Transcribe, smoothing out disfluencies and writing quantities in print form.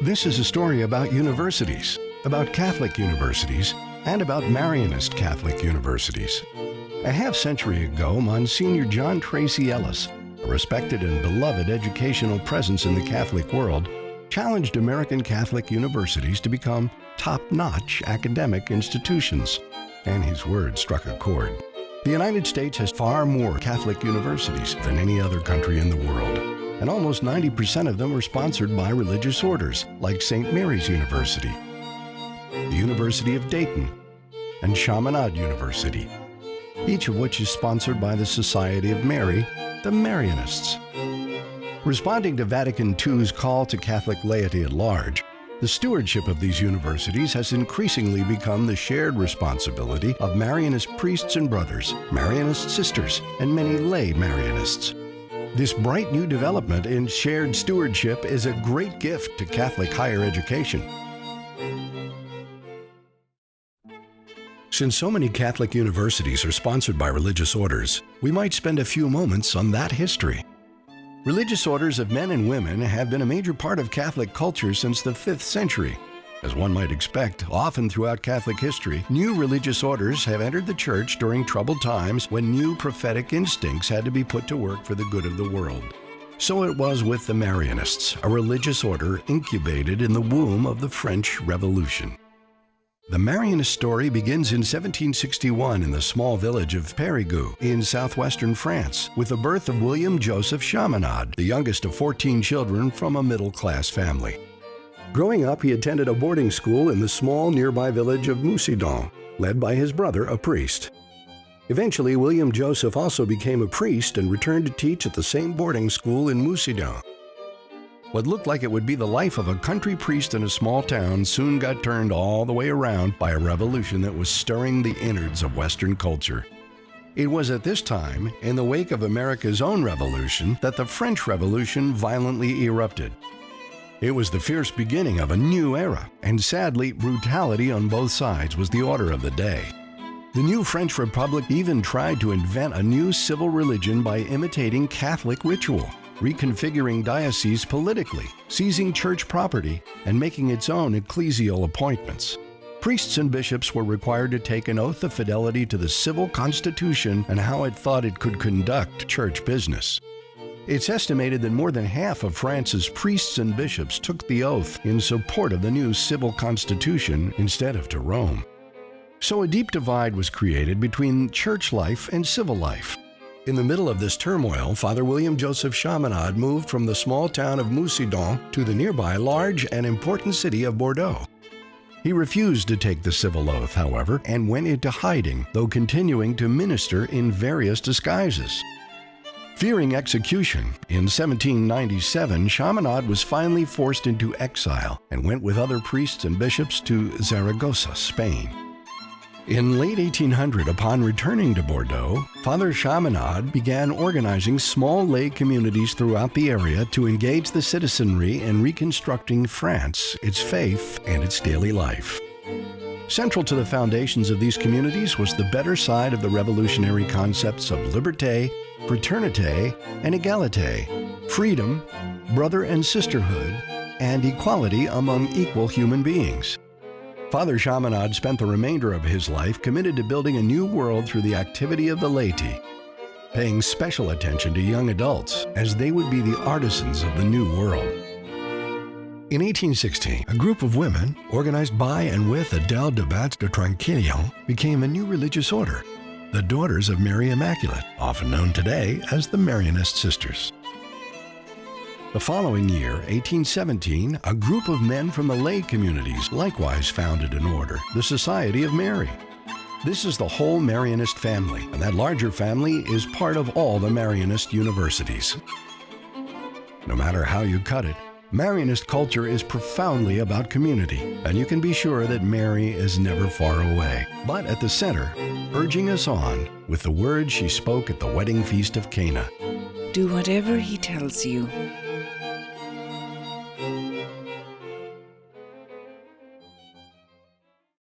This is a story about universities, about Catholic universities, and about Marianist Catholic universities. A half-century ago, Monsignor John Tracy Ellis, a respected and beloved educational presence in the Catholic world, challenged American Catholic universities to become top-notch academic institutions, and his words struck a chord. The United States has far more Catholic universities than any other country in the world, and almost 90% of them are sponsored by religious orders, like St. Mary's University, the University of Dayton, and Chaminade University, each of which is sponsored by the Society of Mary, the Marianists. Responding to Vatican II's call to Catholic laity at large, the stewardship of these universities has increasingly become the shared responsibility of Marianist priests and brothers, Marianist sisters, and many lay Marianists. This bright new development in shared stewardship is a great gift to Catholic higher education. Since so many Catholic universities are sponsored by religious orders, we might spend a few moments on that history. Religious orders of men and women have been a major part of Catholic culture since the 5th century. As one might expect, often throughout Catholic history, new religious orders have entered the Church during troubled times when new prophetic instincts had to be put to work for the good of the world. So it was with the Marianists, a religious order incubated in the womb of the French Revolution. The Marianist story begins in 1761 in the small village of Périgueux in southwestern France, with the birth of William Joseph Chaminade, the youngest of 14 children from a middle-class family. Growing up, he attended a boarding school in the small nearby village of Moussidon, led by his brother, a priest. Eventually, William Joseph also became a priest and returned to teach at the same boarding school in Moussidon. What looked like it would be the life of a country priest in a small town soon got turned all the way around by a revolution that was stirring the innards of Western culture. It was at this time, in the wake of America's own revolution, that the French Revolution violently erupted. It was the fierce beginning of a new era, and sadly, brutality on both sides was the order of the day. The new French Republic even tried to invent a new civil religion by imitating Catholic ritual, reconfiguring dioceses politically, seizing church property, and making its own ecclesial appointments. Priests and bishops were required to take an oath of fidelity to the civil constitution and how it thought it could conduct church business. It's estimated that more than half of France's priests and bishops took the oath in support of the new civil constitution instead of to Rome. So a deep divide was created between church life and civil life. In the middle of this turmoil, Father William Joseph Chaminade moved from the small town of Moussidon to the nearby large and important city of Bordeaux. He refused to take the civil oath, however, and went into hiding, though continuing to minister in various disguises. Fearing execution, in 1797, Chaminade was finally forced into exile and went with other priests and bishops to Zaragoza, Spain. In late 1800, upon returning to Bordeaux, Father Chaminade began organizing small lay communities throughout the area to engage the citizenry in reconstructing France, its faith, and its daily life. Central to the foundations of these communities was the better side of the revolutionary concepts of liberté, fraternité, and égalité, freedom, brother and sisterhood, and equality among equal human beings. Father Chaminade spent the remainder of his life committed to building a new world through the activity of the laity, paying special attention to young adults as they would be the artisans of the new world. In 1816, a group of women, organized by and with Adèle de Batz de Tranquillon, became a new religious order, the Daughters of Mary Immaculate, often known today as the Marianist Sisters. The following year, 1817, a group of men from the lay communities likewise founded an order, the Society of Mary. This is the whole Marianist family, and that larger family is part of all the Marianist universities. No matter how you cut it, Marianist culture is profoundly about community, and you can be sure that Mary is never far away, but at the center, urging us on with the words she spoke at the wedding feast of Cana. Do whatever he tells you.